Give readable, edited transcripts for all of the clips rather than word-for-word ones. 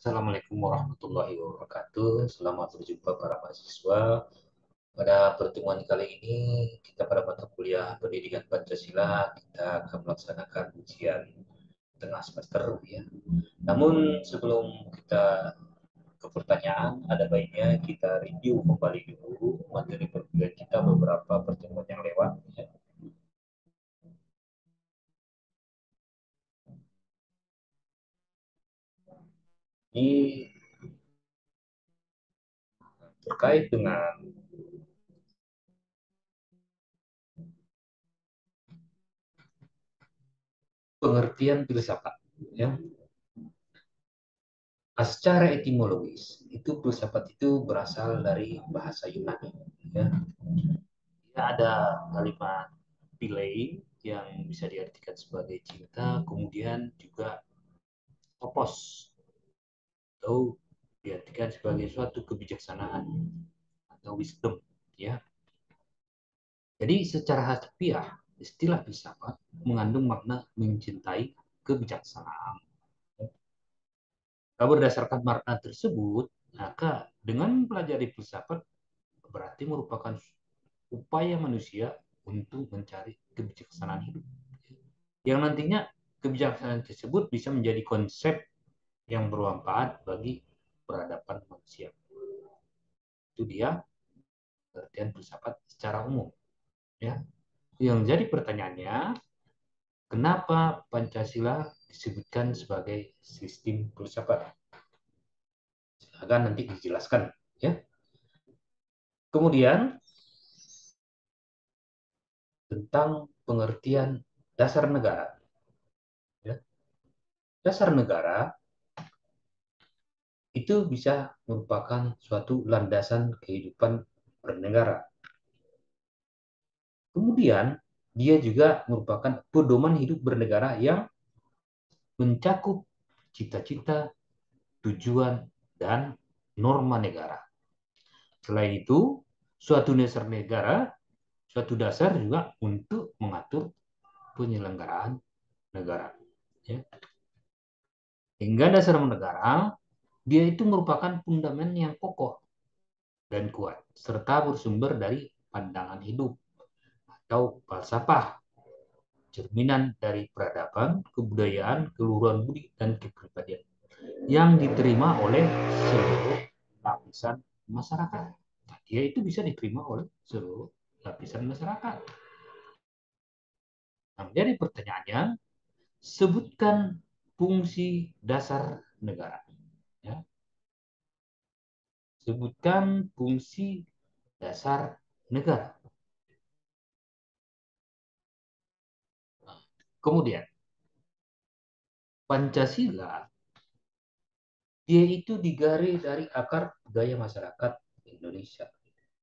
Assalamualaikum warahmatullahi wabarakatuh. Selamat berjumpa para mahasiswa. Pada pertemuan kali ini, kita pada mata kuliah Pendidikan Pancasila, kita akan melaksanakan ujian tengah semester ya. Namun sebelum kita ke pertanyaan, ada baiknya kita review kembali dulu materi perkuliahan kita beberapa pertemuan yang lewat. Ya. Ini terkait dengan pengertian filsafat. Ya. Secara etimologis, itu filsafat itu berasal dari bahasa Yunani. Ya. Dia ada kalimat philei yang bisa diartikan sebagai cinta, kemudian juga topos atau diartikan sebagai suatu kebijaksanaan atau wisdom. Ya. Jadi secara harfiah, istilah filsafat mengandung makna mencintai kebijaksanaan. Kalau berdasarkan makna tersebut, maka dengan mempelajari filsafat berarti merupakan upaya manusia untuk mencari kebijaksanaan hidup. Yang nantinya kebijaksanaan tersebut bisa menjadi konsep yang bermanfaat bagi peradaban manusia. Itu dia pengertian filsafat secara umum. Ya. Yang jadi pertanyaannya, kenapa Pancasila disebutkan sebagai sistem filsafat? Akan nanti dijelaskan. Ya. Kemudian tentang pengertian dasar negara. Ya. Dasar negara itu bisa merupakan suatu landasan kehidupan bernegara. Kemudian, dia juga merupakan pedoman hidup bernegara yang mencakup cita-cita, tujuan, dan norma negara. Selain itu, suatu dasar juga untuk mengatur penyelenggaraan negara. Ya. Hingga dasar negara, dia itu merupakan fundament yang kokoh dan kuat, serta bersumber dari pandangan hidup atau falsafah, cerminan dari peradaban, kebudayaan, keluhuran budi, dan kepribadian yang diterima oleh seluruh lapisan masyarakat. Nah, dia itu bisa diterima oleh seluruh lapisan masyarakat. Nah, menjadi pertanyaannya, sebutkan fungsi dasar negara. Ya. Sebutkan fungsi dasar negara. Kemudian, Pancasila dia itu digali dari akar budaya masyarakat Indonesia.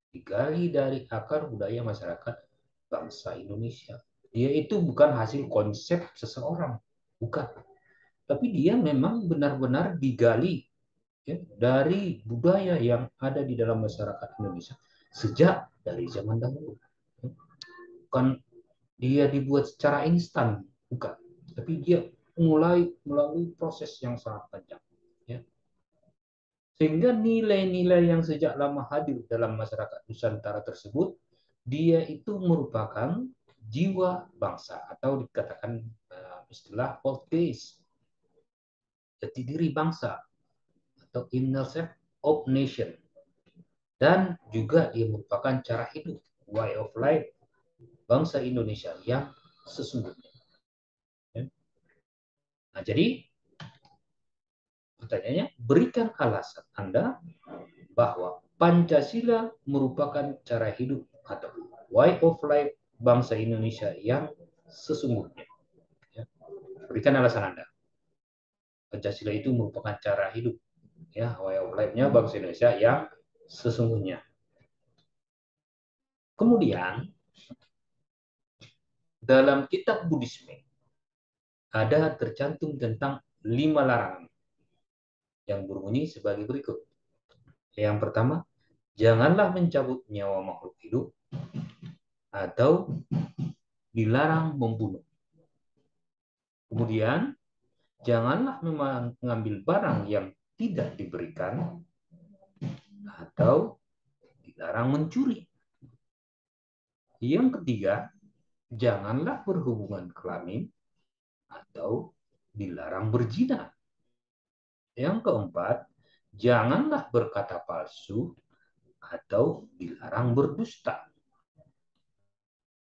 Digali dari akar budaya masyarakat bangsa Indonesia. Dia itu bukan hasil konsep seseorang, bukan. Tapi dia memang benar-benar digali ya, dari budaya yang ada di dalam masyarakat Indonesia sejak dari zaman dahulu. Bukan dia dibuat secara instan, bukan. Tapi dia mulai melalui proses yang sangat panjang. Ya. Sehingga nilai-nilai yang sejak lama hadir dalam masyarakat Nusantara tersebut, dia itu merupakan jiwa bangsa atau dikatakan istilah old days, jati diri bangsa atau inner self of nation. Dan juga dia merupakan cara hidup, way of life bangsa Indonesia yang sesungguhnya. Ya. Nah, jadi pertanyaannya, berikan alasan Anda bahwa Pancasila merupakan cara hidup atau way of life bangsa Indonesia yang sesungguhnya. Ya. Berikan alasan Anda. Pancasila itu merupakan cara hidup, ya, way of life-nya bangsa Indonesia yang sesungguhnya. Kemudian, dalam kitab Buddhisme, ada tercantum tentang 5 larangan yang berbunyi sebagai berikut. Yang pertama, janganlah mencabut nyawa makhluk hidup atau dilarang membunuh. Kemudian, janganlah mengambil barang yang tidak diberikan atau dilarang mencuri. Yang ketiga, janganlah berhubungan kelamin atau dilarang berzina. Yang keempat, janganlah berkata palsu atau dilarang berdusta.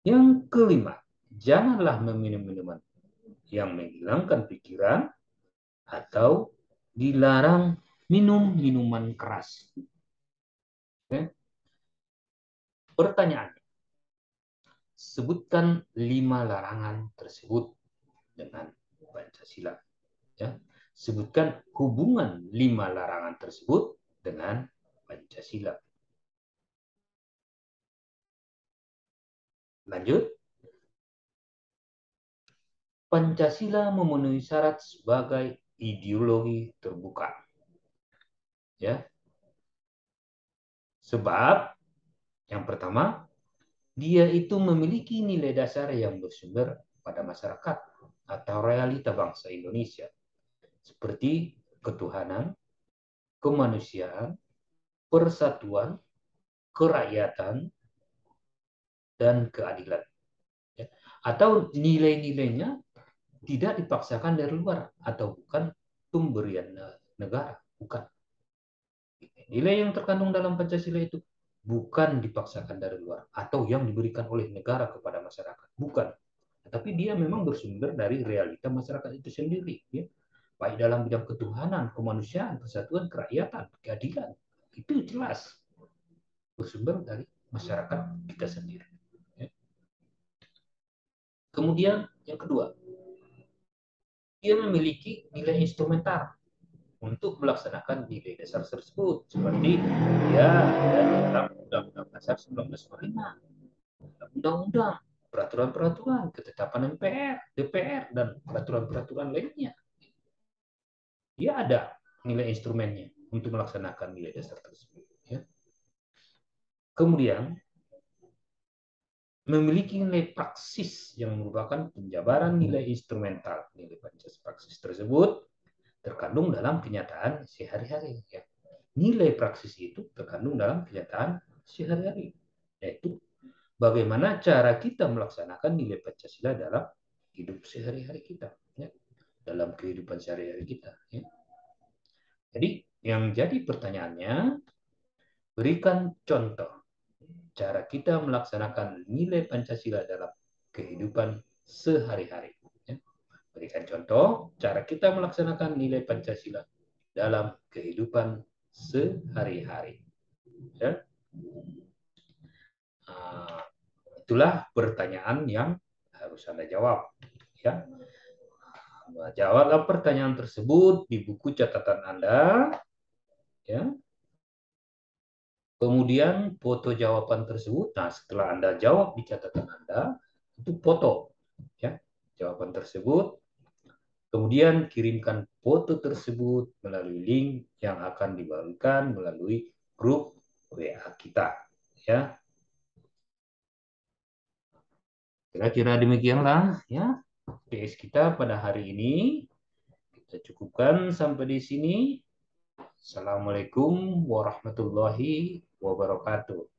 Yang kelima, janganlah meminum minuman yang menghilangkan pikiran atau dilarang minum minuman keras. Oke. Pertanyaannya, sebutkan 5 larangan tersebut dengan Pancasila. Ya. Sebutkan hubungan 5 larangan tersebut dengan Pancasila. Lanjut. Pancasila memenuhi syarat sebagai ideologi terbuka. Ya. Sebab yang pertama, dia itu memiliki nilai dasar yang bersumber pada masyarakat atau realita bangsa Indonesia, seperti ketuhanan, kemanusiaan, persatuan, kerakyatan, dan keadilan. Ya. Atau nilai-nilainya tidak dipaksakan dari luar atau bukan pemberian negara, bukan. Nilai yang terkandung dalam Pancasila itu bukan dipaksakan dari luar atau yang diberikan oleh negara kepada masyarakat, bukan. Tapi dia memang bersumber dari realita masyarakat itu sendiri, ya. Baik dalam bidang ketuhanan, kemanusiaan, persatuan, kerakyatan, keadilan, itu jelas bersumber dari masyarakat kita sendiri. Ya. Kemudian yang kedua, dia memiliki nilai instrumental untuk melaksanakan nilai dasar tersebut, seperti ya dalam Undang-Undang Dasar 1945, undang-undang, peraturan-peraturan, ketetapan MPR, DPR, dan peraturan-peraturan lainnya. Dia ada nilai instrumennya untuk melaksanakan nilai dasar tersebut. Ya. Kemudian, memiliki nilai praksis yang merupakan penjabaran nilai instrumental. Nilai praksis tersebut terkandung dalam kenyataan sehari-hari. Ya. Nilai praksis itu terkandung dalam kenyataan sehari-hari, yaitu bagaimana cara kita melaksanakan nilai Pancasila dalam hidup sehari-hari kita, ya. Dalam kehidupan sehari-hari kita. Ya. Jadi, yang jadi pertanyaannya, berikan contoh cara kita melaksanakan nilai Pancasila dalam kehidupan sehari-hari. Ya. Berikan contoh cara kita melaksanakan nilai Pancasila dalam kehidupan sehari-hari. Ya. Itulah pertanyaan yang harus Anda jawab. Ya. Jawablah pertanyaan tersebut di buku catatan Anda. Ya. Kemudian foto jawaban tersebut. Nah, setelah Anda jawab di catatan Anda, itu foto ya jawaban tersebut. Kemudian kirimkan foto tersebut melalui link yang akan dibagikan melalui grup WA kita. Ya. Kira-kira demikianlah ya PS kita pada hari ini. Kita cukupkan sampai di sini. Assalamualaikum warahmatullahi wabarakatuh.